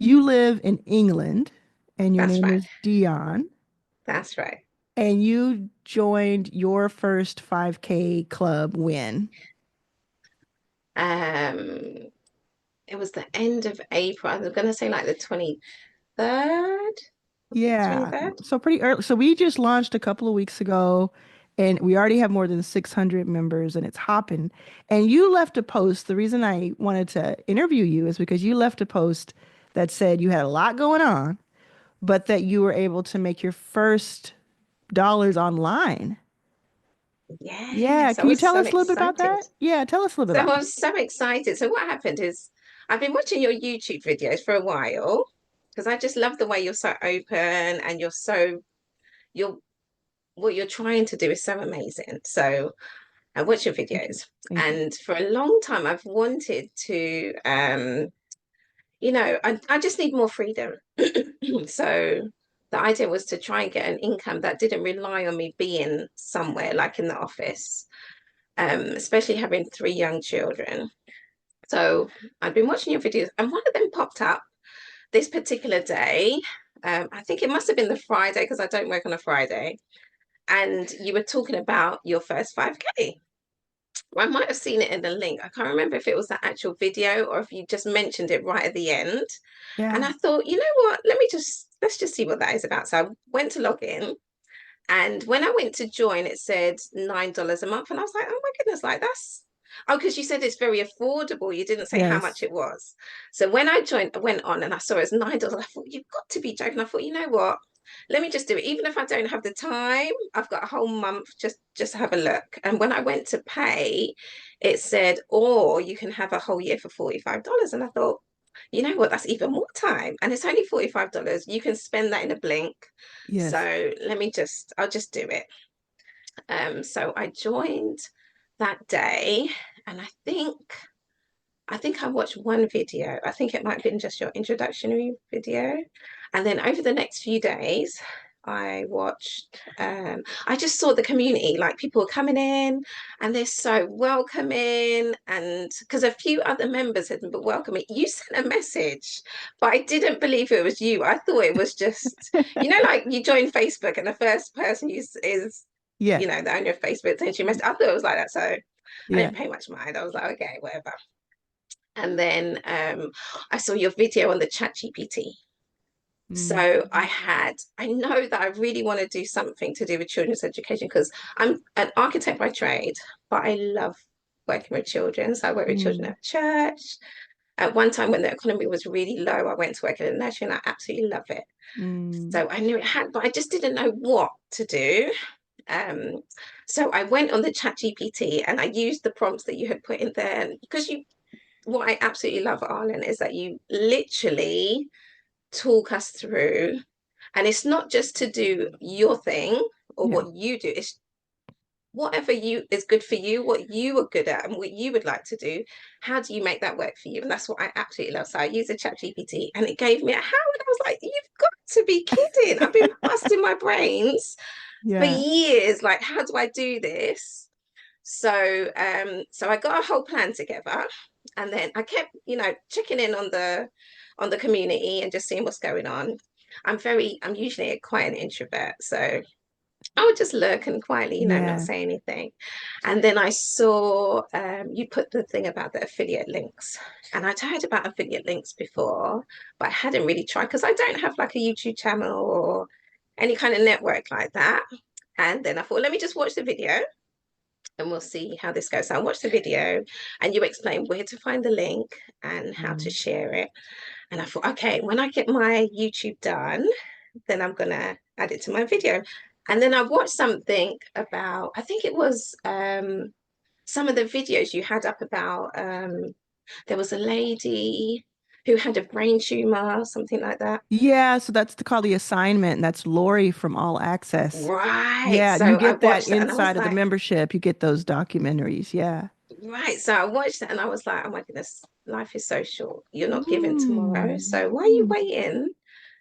you live in England and your That's name right. is Dion, That's right. and you joined your first 5K club when? Um, it was the end of April. I was gonna say like the 23rd. Was it Yeah, 23rd? so pretty early. So we just launched a couple of weeks ago and we already have more than 600 members and it's hopping. And you left a post. The reason I wanted to interview you is because you left a post that said you had a lot going on, but that you were able to make your first dollars online. Yeah, Yes, I can you was tell so us a little bit about excited. that? Yeah, tell us a little bit So about I that. was so excited. So what happened is I've been watching your YouTube videos for a while because I just love the way you're so open and you're what you're trying to do is so amazing. So I watch your Thank you. videos, Thank you. and for a long time I've wanted to I just need more freedom. So the idea was to try and get an income that didn't rely on me being somewhere like in the office, especially having three young children. So I'd been watching your videos, and one of them popped up this particular day. I think it must have been the Friday because I don't work on a Friday. And you were talking about your first 5K. Well, I might have seen it in the link. I can't remember if it was the actual video or if you just mentioned it right at the end. And Yeah. I thought, you know what? Let's just see what that is about. So I went to log in, and when I went to join, it said $9 a month. And I was like, oh my goodness, like that's oh, because you said it's very affordable. You didn't say how much Yes. it was. So when I joined, I went on and I saw it's $9. I thought, you've got to be joking. I thought, you know what? Let me just do it. Even if I don't have the time, I've got a whole month just to have a look. And when I went to pay, it said, or you can have a whole year for $45. And I thought, you know what? That's even more time. And it's only $45. You can spend that in a blink. Yes. So I'll just do it. So I joined that day, and I think I watched one video. I think it might have been just your introductory video. And then over the next few days, I just saw the community, like people were coming in and they're so welcoming. And because a few other members had been welcoming, you sent a message, but I didn't believe it was you. I thought it was just, like you join Facebook and the first person is, Yeah. the owner of Facebook sends you a message. I thought it was like that. So I Yeah. didn't pay much mind. I was like, okay, whatever. And then I saw your video on the chat GPT. Mm. So I know that I really want to do something to do with children's education because I'm an architect by trade, but I love working with children. So I work with children Mm. at church. At one time when the economy was really low, I went to work in a nursery and I absolutely love it. Mm. So I knew it had, but I just didn't know what to do. Um, so I went on the chat GPT and I used the prompts that you had put in there because what I absolutely love, Arlan, is that you literally talk us through, and it's not just to do your thing or Yeah. what you do, it's whatever you is good for you, what you are good at, and what you would like to do. How do you make that work for you? And that's what I absolutely love. So I used the chat GPT and it gave me a how, and I was like, you've got to be kidding. I've been busting my brains for Yeah. years. Like, how do I do this? So I got a whole plan together, and then I kept, checking in on the community and just seeing what's going on. I'm usually quite an introvert, so I would just look and quietly, not Yeah. say anything. And then I saw you put the thing about the affiliate links, and I'd heard about affiliate links before, but I hadn't really tried because I don't have like a YouTube channel or any kind of network like that. And then I thought, let me just watch the video and we'll see how this goes. So I watched the video and you explained where to find the link and how to Mm. share it. And I thought, okay, when I get my YouTube done, then I'm gonna add it to my video. And then I watched something about, I think it was some of the videos you had up about there was a lady who had a brain tumor, something like that. Yeah, so that's called the assignment, and that's Lori from All Access. Right. Yeah, you So I get that watched that and I was inside of the like, membership. You get those documentaries. Yeah. right. So I watched that and I was like, oh my goodness, life is so short. You're not given tomorrow. Mm. So why are you waiting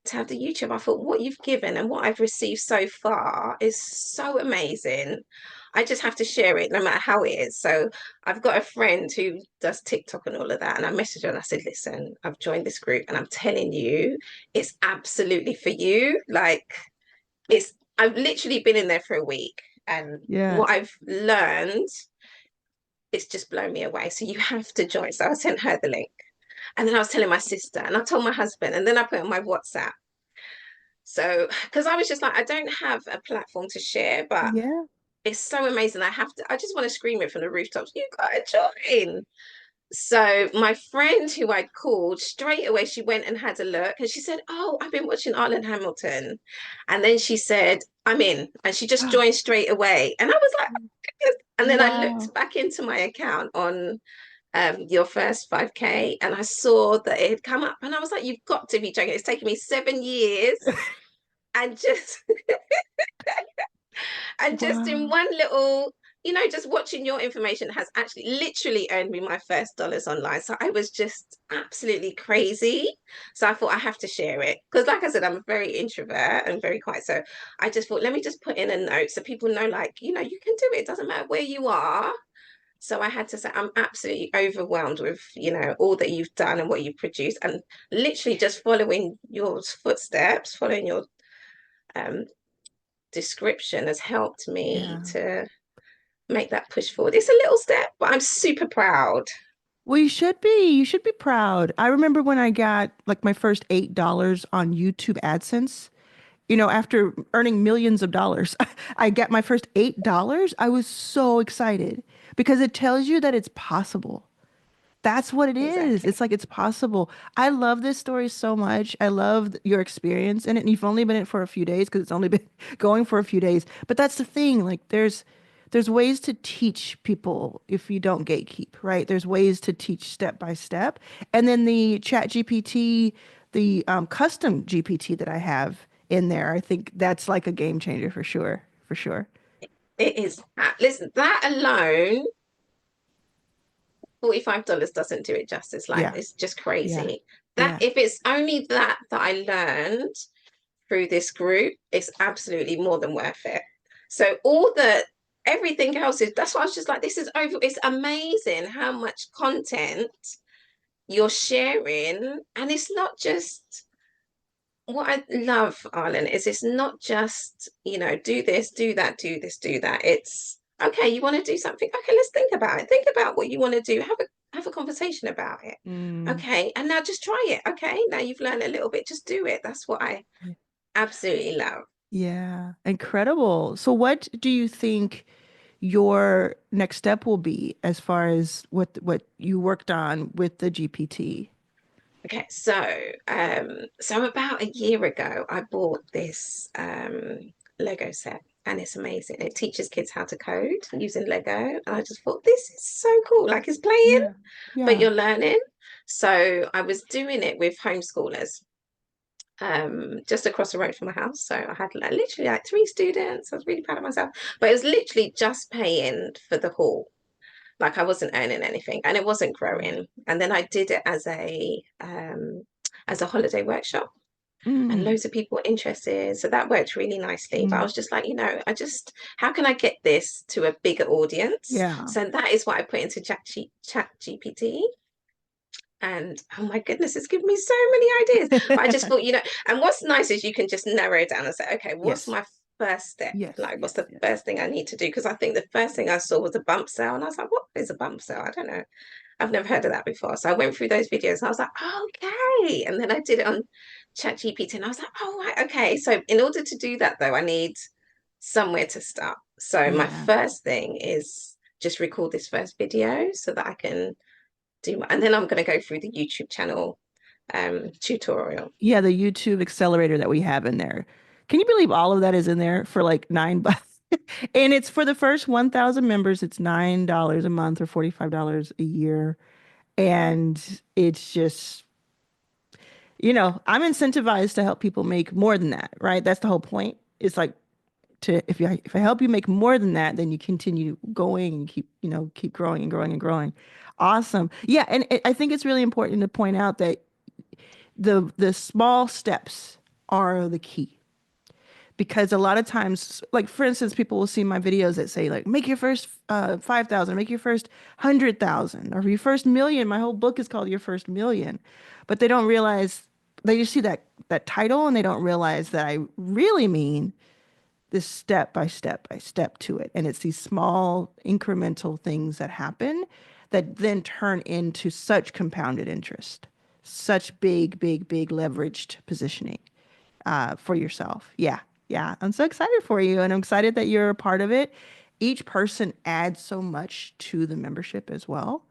to have the YouTube? I thought what you've given and what I've received so far is so amazing. I just have to share it no matter how it is. So I've got a friend who does TikTok and all of that. And I messaged her and I said, listen, I've joined this group and I'm telling you, it's absolutely for you. Like I've literally been in there for a week and Yeah. what I've learned, it's just blown me away. So you have to join. So I sent her the link. And then I was telling my sister and I told my husband and then I put it on my WhatsApp. So, because I was just like, I don't have a platform to share, but Yeah. it's so amazing. I just want to scream it from the rooftops. You gotta join. So my friend who I'd called straight away, she went and had a look and she said, oh, I've been watching Arlan Hamilton. And then she said, I'm in. And she just joined straight away. And I was like, oh, goodness. And then I looked Wow. back into my account on your first 5K and I saw that it had come up and I was like, you've got to be joking. It's taken me 7 years and just and just in Wow. one little, just watching your information has actually literally earned me my first dollars online. So I was just absolutely crazy. So I thought I have to share it because, like I said, I'm a very introvert and very quiet. So I just thought, let me just put in a note so people know, like, you can do it. It doesn't matter where you are. So I had to say, I'm absolutely overwhelmed with, all that you've done and what you've produced, and literally just following your footsteps, following your um, description has helped me Yeah. to make that push forward. It's a little step, but I'm super proud. Well, you should be. You should be proud. I remember when I got like my first $8 on YouTube AdSense, after earning millions of dollars, I got my first $8. I was so excited because it tells you that it's possible. That's what it is. It's Exactly. like it's possible. I love this story so much. I love your experience in it. And you've only been in it for a few days because it's only been going for a few days. But that's the thing. Like there's ways to teach people if you don't gatekeep, right? There's ways to teach step by step. And then the chat GPT, the custom GPT that I have in there, I think that's like a game changer for sure. For sure. It is. Listen, that alone, $45 doesn't do it justice. Like, Yeah. it's just Yeah. crazy. That Yeah. if it's only that I learned through this group, it's absolutely more than worth it. So everything else is, that's why I was just like, this is over. It's amazing how much content you're sharing. And it's not just what I love, Arlen, is it's not just, do this, do that, do this, do that. It's okay, you want to do something. Okay, let's think about it. Think about what you want to do. Have a conversation about it. Mm. Okay, and now just try it. Okay, now you've learned a little bit, just do it. That's what I absolutely love. Yeah, incredible. So what do you think your next step will be as far as what you worked on with the GPT? Okay, so about a year ago, I bought this Lego set, and it's amazing. It teaches kids how to code using Lego, and I just thought this is so cool. Like it's playing, Yeah. but Yeah. you're learning. So I was doing it with homeschoolers, just across the road from my house. So I had literally like 3 students. I was really proud of myself, but it was literally just paying for the hall. Like I wasn't earning anything and it wasn't growing. And then I did it as a holiday workshop and Mm, loads of people were interested. So that worked really nicely. But I mm, was just like, how can I get this to a bigger audience? yeah. So that is what I put into Chat GPT. And oh my goodness, it's given me so many ideas. But I just thought, and what's nice is you can just narrow it down and say, okay, what's Yes. my first step? Yes. Like, what's Yes. the Yes. first thing I need to do? Because I think the first thing I saw was a bump sale. And I was like, what is a bump sale? I don't know. I've never heard of that before. So I went through those videos and I was like, oh, okay. And then I did it on ChatGPT and I was like, oh, right, okay. So in order to do that, though, I need somewhere to start. So my Yeah. first thing is just record this first video so that I can and then I'm going to go through the YouTube channel tutorial. Yeah, the YouTube accelerator that we have in there. Can you believe all of that is in there for like $9? And it's for the first 1,000 members, it's $9 a month or $45 a year. And it's just, I'm incentivized to help people make more than that, right? That's the whole point. It's like if I help you make more than that, then you continue going and keep growing and growing and growing. Awesome. Yeah, and I think it's really important to point out that the small steps are the key. because a lot of times, like for instance, people will see my videos that say like, make your first 5,000, make your first 100,000, or your first million. My whole book is called Your First Million, but they don't realize, they just see that title and they don't realize that I really mean this step by step by step to it. And it's these small incremental things that happen that then turn into such compounded interest, such big, big, big leveraged positioning for yourself. Yeah. Yeah. I'm so excited for you. And I'm excited that you're a part of it. Each person adds so much to the membership as well,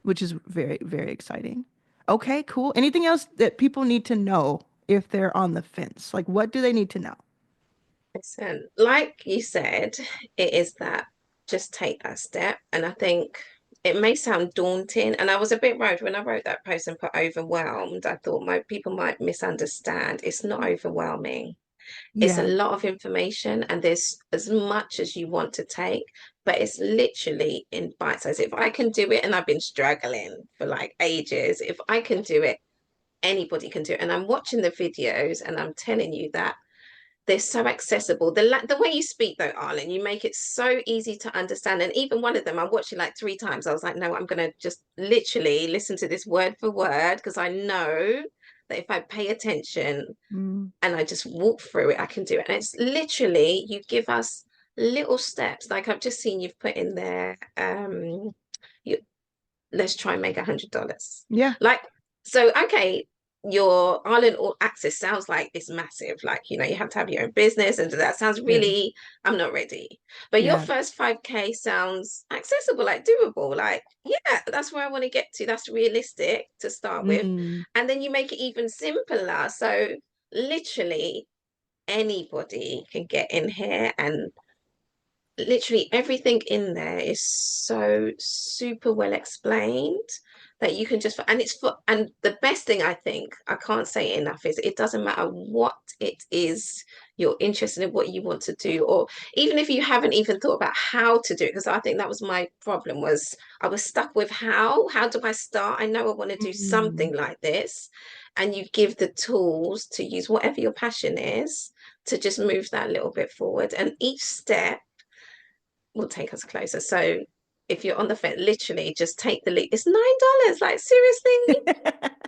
which is very, very exciting. Okay, cool. Anything else that people need to know if they're on the fence? Like, what do they need to know? Listen, like you said, it is that just take that step. And I think it may sound daunting. And I was a bit worried when I wrote that post and put overwhelmed. I thought my people might misunderstand. It's not overwhelming. It's a Yeah. lot of information, and there's as much as you want to take, but it's literally in bite size. If I can do it, and I've been struggling for like ages, if I can do it, anybody can do it. And I'm watching the videos, and I'm telling you that they're so accessible. The way you speak though, Arlen, you make it so easy to understand. And even one of them, I watched it like 3 times. I was like, no, I'm gonna just literally listen to this word for word because I know that if I pay attention Mm. and I just walk through it, I can do it. And it's literally you give us little steps. Like I've just seen you've put in there, you let's try and make $100. Yeah. Like, so okay, your Ireland All Access sounds like it's massive. Like, you have to have your own business, and that sounds Yeah. really, I'm not ready. But your Yeah. first 5K sounds accessible, like doable. Like, yeah, that's where I want to get to. That's realistic to start with. Mm. And then you make it even simpler. So literally anybody can get in here, and literally everything in there is so super well explained that you can just, and it's for, and the best thing I think, I can't say it enough, is it doesn't matter what it is you're interested in, what you want to do, or even if you haven't even thought about how to do it, because I think that was my problem, was I was stuck with how do I start? I know I want to do Mm. something like this, and you give the tools to use whatever your passion is to just move that little bit forward, and each step will take us closer. So if you're on the fence, literally just take the leap. It's $9. Like seriously,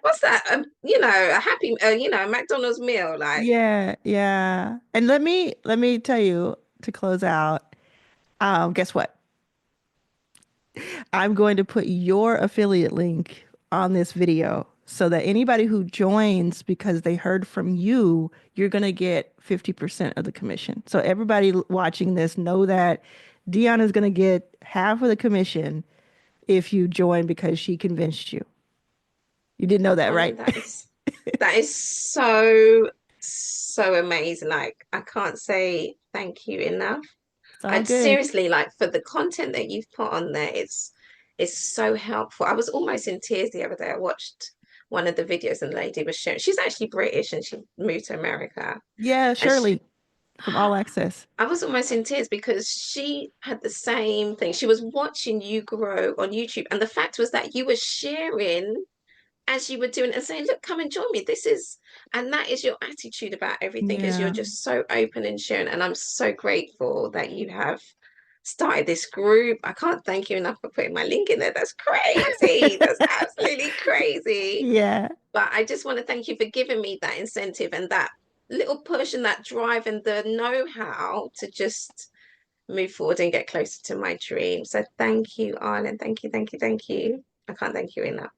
what's that? A happy, a McDonald's meal. Like, Yeah, yeah. And let me tell you to close out. Guess what? I'm going to put your affiliate link on this video so that anybody who joins because they heard from you, you're going to get 50% of the commission. So everybody watching this know that Dion is going to get half of the commission if you join because she convinced you. You didn't know that, right? Arlen, that is so so amazing. Like, I can't say thank you enough. It's all I'd good. seriously, like, for the content that you've put on there, it's so helpful. I was almost in tears the other day. I watched one of the videos and the lady was sharing. She's actually British and she moved to America. Yeah, And she, Shirley from All Access. I was almost in tears because she had the same thing. She was watching you grow on YouTube. And the fact was that you were sharing as you were doing it and saying, look, come and join me. And that is your attitude about everything, is you're Yeah. just so open and sharing. And I'm so grateful that you have started this group. I can't thank you enough for putting my link in there. That's crazy. That's absolutely crazy. Yeah. But I just want to thank you for giving me that incentive and that little push and that drive and the know-how to just move forward and get closer to my dream. So thank you, Arlen. Thank you, thank you, thank you. I can't thank you enough.